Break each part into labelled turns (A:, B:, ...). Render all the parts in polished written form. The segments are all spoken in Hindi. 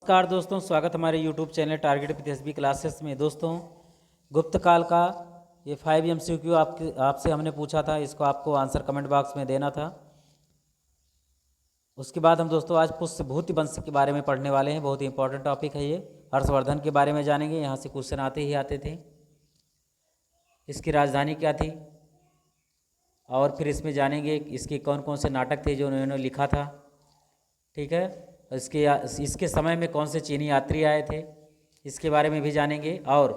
A: नमस्कार दोस्तों, स्वागत हमारे YouTube channel target PSB classes में। दोस्तों, गुप्त काल का ये 5 MCQ आपसे हमने पूछा था, इसको आपको आंसर कमेंट बॉक्स में देना था। उसके बाद हम दोस्तों आज पुष्यभूति वंश के बारे में पढ़ने वाले हैं। बहुत ही इंपॉर्टेंट टॉपिक है ये। हर्षवर्धन के बारे में जानेंगे, यहाँ से क्वेश्चन आते ही आते थे। इसकी राजधानी क्या थी, और फिर इसमें जानेंगे इसके कौन कौन से नाटक थे जो उन्होंने लिखा था। ठीक है, इसके समय में कौन से चीनी यात्री आए थे, इसके बारे में भी जानेंगे। और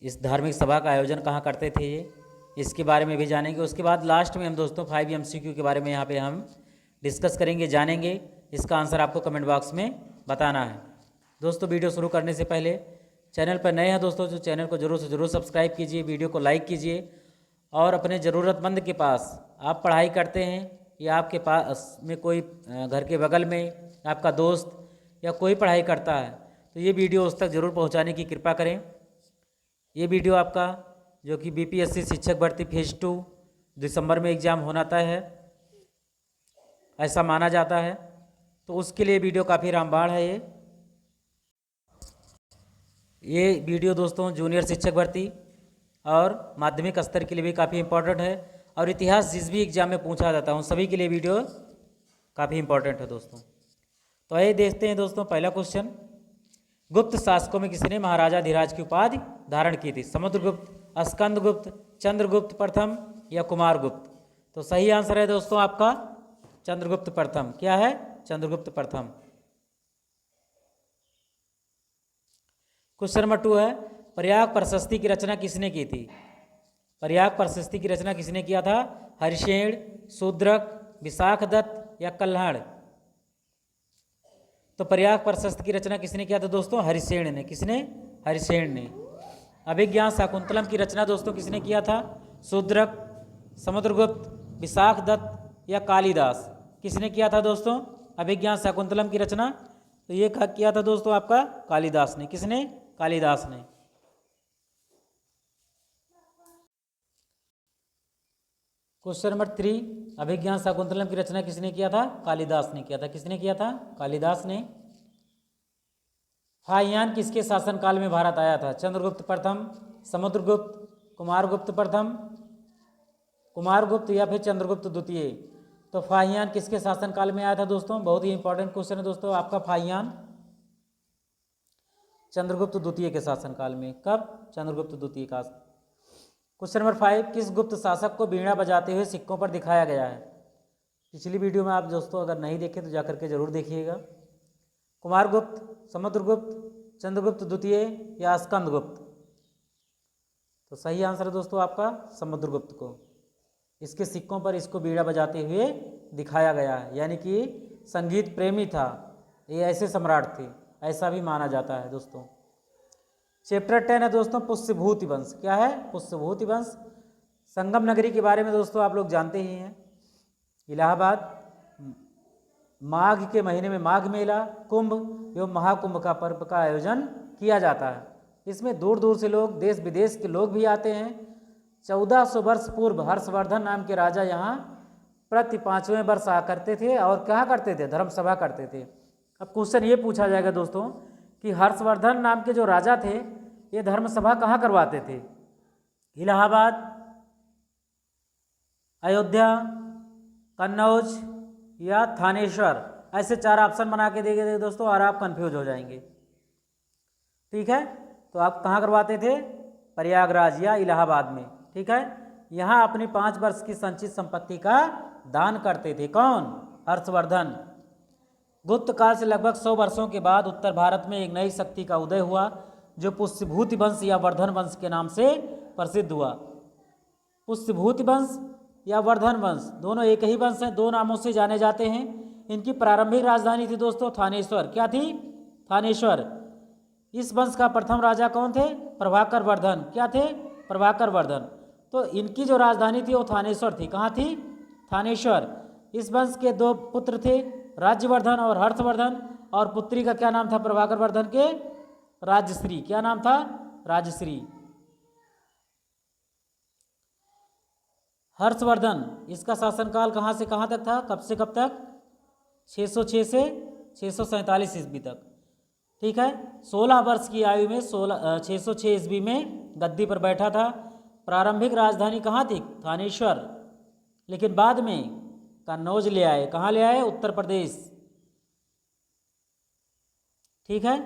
A: इस धार्मिक सभा का आयोजन कहाँ करते थे ये, इसके बारे में भी जानेंगे। उसके बाद लास्ट में हम दोस्तों 5 MCQ के बारे में यहाँ पे हम डिस्कस करेंगे, जानेंगे। इसका आंसर आपको कमेंट बॉक्स में बताना है। दोस्तों, वीडियो शुरू करने से पहले चैनल पर नए हैं दोस्तों, जो चैनल को ज़रूर से ज़रूर सब्सक्राइब कीजिए, वीडियो को लाइक कीजिए। और अपने ज़रूरतमंद के पास, आप पढ़ाई करते हैं या आपके पास में कोई घर के बगल में आपका दोस्त या कोई पढ़ाई करता है, तो ये वीडियो उस तक ज़रूर पहुंचाने की कृपा करें। ये वीडियो आपका जो कि BPSC शिक्षक भर्ती फेज 2 दिसंबर में एग्ज़ाम होना तय है, ऐसा माना जाता है। तो उसके लिए वीडियो काफ़ी रामबाण है। ये वीडियो दोस्तों जूनियर शिक्षक भर्ती और माध्यमिक स्तर के लिए भी काफ़ी इंपॉर्टेंट है, और इतिहास जिस भी एग्जाम में पूछा जाता है उन सभी के लिए वीडियो काफ़ी इंपॉर्टेंट है दोस्तों। तो आइए देखते हैं दोस्तों पहला क्वेश्चन। गुप्त शासकों में किसने महाराजा धीराज की उपाधि धारण की थी? समुद्रगुप्त, स्कंदगुप्त, चंद्रगुप्त प्रथम या कुमारगुप्त? तो सही आंसर है दोस्तों आपका चंद्रगुप्त प्रथम। क्या है? चंद्रगुप्त प्रथम। क्वेश्चन नंबर 2 है, प्रयाग प्रशस्ति की रचना किसने की थी? प्रयाग प्रशस्ति की रचना किसने किया था? हरिशेन, शूद्रक, विशाखदत्त या कल्हड़? तो प्रयाग प्रशस्ति की रचना किसने किया था दोस्तों? हरिशेन ने। किसने? हरिशेन ने। अभिज्ञान शाकुंतलम की रचना दोस्तों किसने किया था? शूद्रक, समुद्रगुप्त, विशाखदत्त या कालिदास? किसने किया था दोस्तों अभिज्ञान शाकुंतलम की रचना? तो ये किया था दोस्तों आपका कालिदास ने। किसने? कालिदास ने। क्वेश्चन नंबर 3, अभिज्ञान शाकुंतलम की रचना किसने किया था? कालिदास ने किया था। किसने किया था? कालिदास ने। फाहियान किसके शासनकाल में भारत आया था? चंद्रगुप्त प्रथम, समुद्रगुप्त, कुमारगुप्त प्रथम, कुमारगुप्त या फिर चंद्रगुप्त द्वितीय? तो फाहियान किसके शासनकाल में आया था दोस्तों? बहुत ही इंपॉर्टेंट क्वेश्चन है दोस्तों आपका। फाहियान चंद्रगुप्त द्वितीय के शासनकाल में। कब? चंद्रगुप्त द्वितीय का। क्वेश्चन नंबर 5, किस गुप्त शासक को वीणा बजाते हुए सिक्कों पर दिखाया गया है? पिछली वीडियो में आप दोस्तों अगर नहीं देखे तो जाकर के जरूर देखिएगा। कुमारगुप्त, समुद्रगुप्त, चंद्रगुप्त द्वितीय या स्कंदगुप्त? तो सही आंसर है दोस्तों आपका समुद्रगुप्त को। इसके सिक्कों पर इसको बीड़ा बजाते हुए दिखाया गया है, यानी कि संगीत प्रेमी था, ये ऐसे सम्राट थे, ऐसा भी माना जाता है दोस्तों। चैप्टर 10 है दोस्तों पुष्यभूति वंश। क्या है? पुष्यभूति वंश। संगम नगरी के बारे में दोस्तों आप लोग जानते ही हैं। इलाहाबाद माघ के महीने में माघ मेला, कुंभ एवं महाकुंभ का पर्व का आयोजन किया जाता है। इसमें दूर दूर से लोग, देश विदेश के लोग भी आते हैं। 1400 वर्ष पूर्व हर्षवर्धन नाम के राजा यहाँ प्रति 5वें वर्ष आ करते थे और क्या करते थे? धर्म सभा करते थे। अब क्वेश्चन ये पूछा जाएगा दोस्तों कि हर्षवर्धन नाम के जो राजा थे ये धर्म सभा कहाँ करवाते थे? इलाहाबाद, अयोध्या, कन्नौज या थानेश्वर? ऐसे 4 ऑप्शन बना के देंगे दोस्तों और आप कंफ्यूज हो जाएंगे। ठीक है, तो आप कहाँ करवाते थे? प्रयागराज या इलाहाबाद में। ठीक है, यहाँ अपनी 5 वर्ष की संचित संपत्ति का दान करते थे। कौन? हर्षवर्धन। गुप्त काल से लगभग 100 वर्षों के बाद उत्तर भारत में एक नई शक्ति का उदय हुआ जो पुष्यभूति वंश या वर्धन वंश के नाम से प्रसिद्ध हुआ। पुष्यभूति वंश या वर्धन वंश दोनों एक ही वंश हैं, 2 नामों से जाने जाते हैं। इनकी प्रारंभिक राजधानी थी दोस्तों थानेश्वर। क्या थी? थानेश्वर। इस वंश का प्रथम राजा कौन थे? प्रभाकर वर्धन। क्या थे? प्रभाकर वर्धन। तो इनकी जो राजधानी थी वो थानेश्वर थी। कहाँ थी? थानेश्वर। इस वंश के 2 पुत्र थे, राज्यवर्धन और हर्षवर्धन, और पुत्री का क्या नाम था प्रभाकर वर्धन के? राजश्री। क्या नाम था? राजश्री। हर्षवर्धन, इसका शासनकाल कहाँ से कहाँ तक था? कब से कब तक? 606 से 647 ईस्वी तक। ठीक है, 16 वर्ष की आयु में 606 ईस्वी में गद्दी पर बैठा था। प्रारंभिक राजधानी कहाँ थी? थानेश्वर, लेकिन बाद में कन्नौज ले आए। कहाँ ले आए? उत्तर प्रदेश। ठीक है,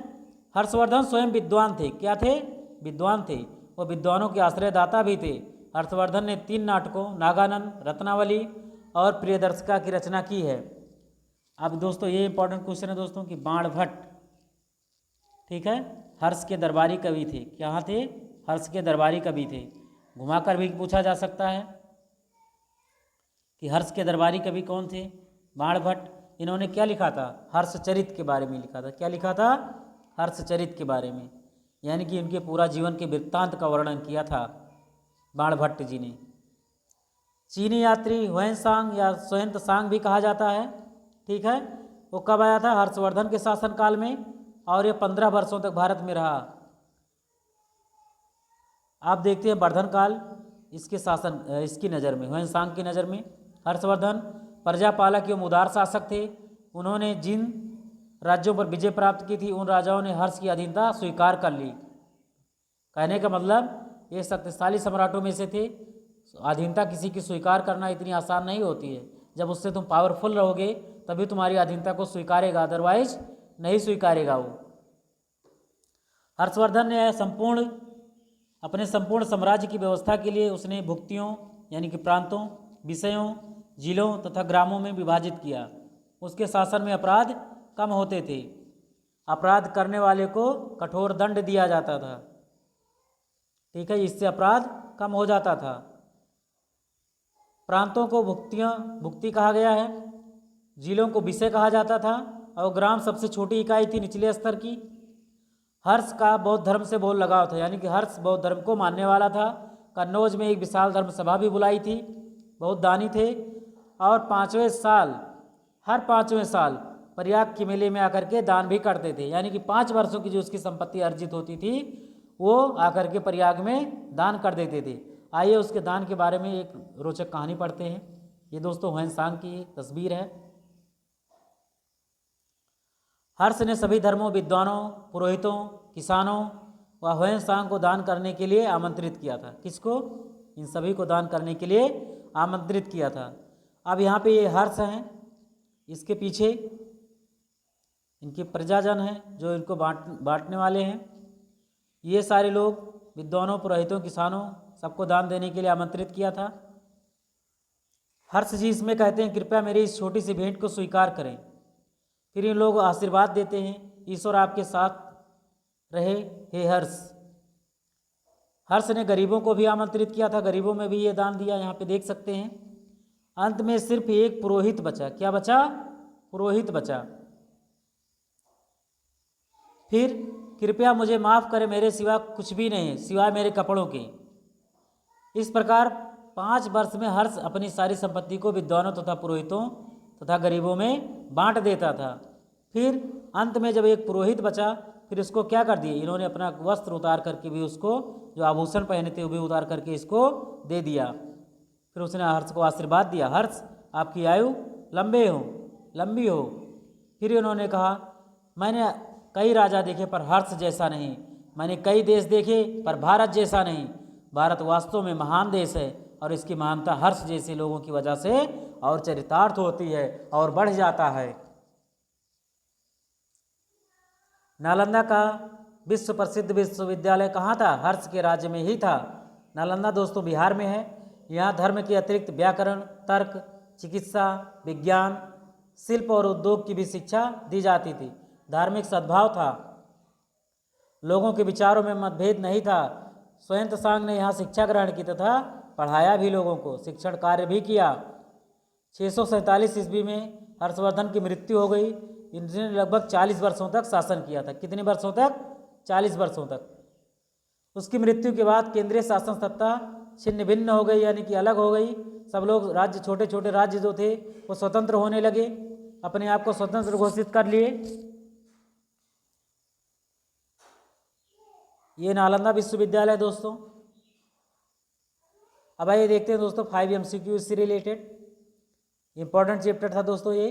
A: हर्षवर्धन स्वयं विद्वान थे। क्या थे? विद्वान थे। वो विद्वानों के आश्रयदाता भी थे। हर्षवर्धन ने 3 नाटकों नागानंद, रत्नावली और प्रियदर्शिका की रचना की है। अब दोस्तों ये इंपॉर्टेंट क्वेश्चन है दोस्तों कि बाणभट्ट, ठीक है, हर्ष के दरबारी कवि थे। क्या थे? हर्ष के दरबारी कवि थे। घुमाकर भी पूछा जा सकता है कि हर्ष के दरबारी कवि कौन थे? बाणभट्ट। इन्होंने क्या लिखा था? हर्षचरित के बारे में लिखा था। क्या लिखा था? हर्षचरित के बारे में, यानी कि उनके पूरा जीवन के वृत्तांत का वर्णन किया था बाणभट्ट जी ने। चीनी यात्री हुएनसांग या सोहेंतसांग भी कहा जाता है। ठीक है, वो कब आया था? हर्षवर्धन के शासनकाल में, और ये 15 वर्षों तक भारत में रहा। आप देखते हैं वर्धन काल इसके शासन इसकी नज़र में, हुएनसांग की नज़र में हर्षवर्धन प्रजापालक एवं उदार शासक थे। उन्होंने जिन राज्यों पर विजय प्राप्त की थी उन राजाओं ने हर्ष की अधीनता स्वीकार कर ली। कहने का मतलब ये शक्तिशाली सम्राटों में से थे। अधीनता किसी की स्वीकार करना इतनी आसान नहीं होती है। जब उससे तुम पावरफुल रहोगे तभी तुम्हारी अधीनता को स्वीकारेगा, अदरवाइज नहीं स्वीकारेगा वो। हर्षवर्धन ने अपने संपूर्ण साम्राज्य की व्यवस्था के लिए उसने भुक्तियों यानी कि प्रांतों, विषयों, जिलों तथा ग्रामों में विभाजित किया। उसके शासन में अपराध कम होते थे। अपराध करने वाले को कठोर दंड दिया जाता था। ठीक है, इससे अपराध कम हो जाता था। प्रांतों को भुक्ति कहा गया है, जिलों को विषय कहा जाता था, और ग्राम सबसे छोटी इकाई थी निचले स्तर की। हर्ष का बौद्ध धर्म से बहुत लगाव था, यानी कि हर्ष बौद्ध धर्म को मानने वाला था। कन्नौज में एक विशाल धर्म सभा भी बुलाई थी, बहुत दानी थे, और हर पाँचवें साल प्रयाग के मेले में आकर के दान भी करते थे। यानी कि 5 वर्षों की जो उसकी संपत्ति अर्जित होती थी वो आकर के प्रयाग में दान कर देते थे। आइए उसके दान के बारे में एक रोचक कहानी पढ़ते हैं। ये दोस्तों हुएनसांग की तस्वीर है। हर्ष ने सभी धर्मों, विद्वानों, पुरोहितों, किसानों व हुएनसांग को दान करने के लिए आमंत्रित किया था। किसको? इन सभी को दान करने के लिए आमंत्रित किया था। अब यहाँ पे ये हर्ष हैं, इसके पीछे इनके प्रजाजन हैं जो इनको बांटने वाले हैं। ये सारे लोग विद्वानों, पुरोहितों, किसानों सबको दान देने के लिए आमंत्रित किया था। हर्ष जी इसमें कहते हैं कृपया मेरी इस छोटी सी भेंट को स्वीकार करें। फिर इन लोग आशीर्वाद देते हैं, ईश्वर आपके साथ रहे हे हर्ष। हर्ष ने गरीबों को भी आमंत्रित किया था, गरीबों में भी ये दान दिया, यहाँ पे देख सकते हैं। अंत में सिर्फ एक पुरोहित बचा। क्या बचा? पुरोहित बचा। फिर कृपया मुझे माफ़ करें, मेरे सिवा कुछ भी नहीं, सिवाय मेरे कपड़ों के। इस प्रकार 5 वर्ष में हर्ष अपनी सारी संपत्ति को विद्वानों तथा पुरोहितों तथा गरीबों में बांट देता था। फिर अंत में जब एक पुरोहित बचा, फिर उसको क्या कर दिए इन्होंने? अपना वस्त्र उतार करके भी उसको, जो आभूषण पहने थे वो भी उतार करके इसको दे दिया। फिर उसने हर्ष को आशीर्वाद दिया, हर्ष आपकी आयु लंबी हो। फिर इन्होंने कहा मैंने कई राजा देखे पर हर्ष जैसा नहीं, मैंने कई देश देखे पर भारत जैसा नहीं। भारत वास्तव में महान देश है और इसकी महानता हर्ष जैसे लोगों की वजह से और चरितार्थ होती है और बढ़ जाता है। नालंदा का विश्व प्रसिद्ध विश्वविद्यालय कहाँ था? हर्ष के राज्य में ही था। नालंदा दोस्तों बिहार में है। यहाँ धर्म के अतिरिक्त व्याकरण, तर्क, चिकित्सा, विज्ञान, शिल्प और उद्योग की भी शिक्षा दी जाती थी। धार्मिक सद्भाव था, लोगों के विचारों में मतभेद नहीं था। सोहेंतसांग ने यहाँ शिक्षा ग्रहण की तथा पढ़ाया भी, लोगों को शिक्षण कार्य भी किया। 647 ईस्वी में हर्षवर्धन की मृत्यु हो गई। इन्होंने लगभग 40 वर्षों तक शासन किया था। कितने वर्षों तक? 40 वर्षों तक। उसकी मृत्यु के बाद केंद्रीय शासन सत्ता छिन्न भिन्न हो गई, यानी कि अलग हो गई। सब लोग राज्य, छोटे छोटे राज्य जो थे वो स्वतंत्र होने लगे, अपने आप को स्वतंत्र घोषित कर लिए। ये नालंदा विश्वविद्यालय दोस्तों। अब आइए देखते हैं दोस्तों 5 MCQ इससे रिलेटेड। इंपॉर्टेंट चैप्टर था दोस्तों ये।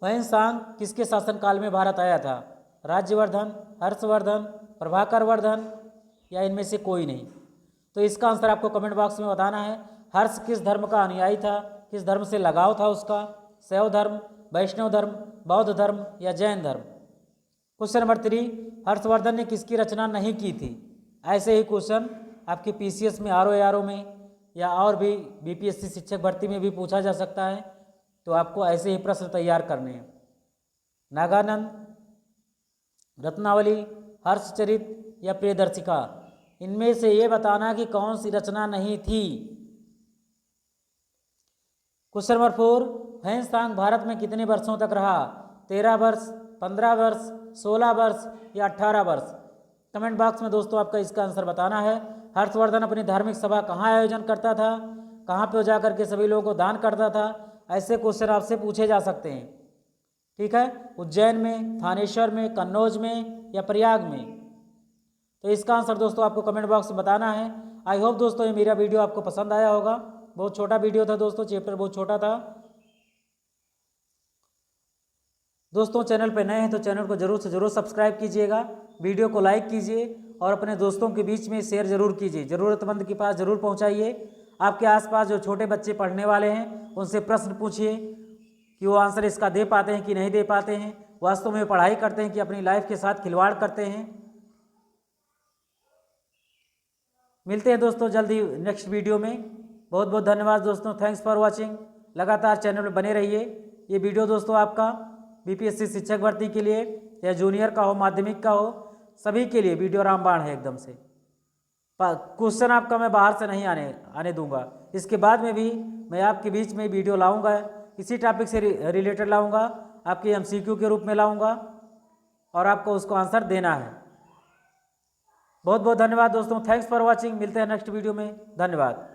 A: ह्वेनसांग किसके शासनकाल में भारत आया था? राज्यवर्धन, हर्षवर्धन, प्रभाकर वर्धन या इनमें से कोई नहीं? तो इसका आंसर आपको कमेंट बॉक्स में बताना है। हर्ष किस धर्म का अनुयायी था? किस धर्म से लगाव था उसका? शैव धर्म, वैष्णव धर्म, बौद्ध धर्म या जैन धर्म? क्वेश्चन नंबर 3, हर्षवर्धन ने किसकी रचना नहीं की थी? ऐसे ही क्वेश्चन आपके पीसीएस में, आरओ में या और भी बीपीएससी शिक्षक भर्ती में भी पूछा जा सकता है। तो आपको ऐसे ही प्रश्न तैयार करने हैं। नागानंद, रत्नावली, हर्षचरित या प्रियदर्शिका? इनमें से ये बताना कि कौन सी रचना नहीं थी। क्वेश्चन नंबर 4, ह्वेनसांग भारत में कितने वर्षों तक रहा? 13 वर्ष, 15 वर्ष, 16 वर्ष या 18 वर्ष? कमेंट बॉक्स में दोस्तों आपका इसका आंसर बताना है। हर्षवर्धन अपनी धार्मिक सभा कहाँ आयोजन करता था? कहाँ पे जा करके सभी लोगों को दान करता था? ऐसे क्वेश्चन आपसे पूछे जा सकते हैं। ठीक है, उज्जैन में, थानेश्वर में, कन्नौज में या प्रयाग में? तो इसका आंसर दोस्तों आपको कमेंट बॉक्स में बताना है। आई होप दोस्तों ये मेरा वीडियो आपको पसंद आया होगा। बहुत छोटा वीडियो था दोस्तों, चैप्टर बहुत छोटा था। दोस्तों चैनल पर नए हैं तो चैनल को जरूर से जरूर सब्सक्राइब कीजिएगा, वीडियो को लाइक कीजिए और अपने दोस्तों के बीच में शेयर जरूर कीजिए, ज़रूरतमंद के पास जरूर पहुंचाइए। आपके आसपास जो छोटे बच्चे पढ़ने वाले हैं उनसे प्रश्न पूछिए कि वो आंसर इसका दे पाते हैं कि नहीं दे पाते हैं, वास्तव में पढ़ाई करते हैं कि अपनी लाइफ के साथ खिलवाड़ करते हैं। मिलते हैं दोस्तों जल्दी नेक्स्ट वीडियो में। बहुत बहुत धन्यवाद दोस्तों, थैंक्स फॉर वॉचिंग। लगातार चैनल पर बने रहिए। ये वीडियो दोस्तों आपका बीपीएससी शिक्षक भर्ती के लिए या जूनियर का हो, माध्यमिक का हो, सभी के लिए वीडियो रामबाण है एकदम से। क्वेश्चन आपका मैं बाहर से नहीं आने दूंगा। इसके बाद में भी मैं आपके बीच में वीडियो लाऊंगा, इसी टॉपिक से रिलेटेड लाऊंगा, आपके एमसीक्यू के रूप में लाऊंगा और आपको उसको आंसर देना है। बहुत बहुत धन्यवाद दोस्तों, थैंक्स फॉर वॉचिंग। मिलते हैं नेक्स्ट वीडियो में, धन्यवाद।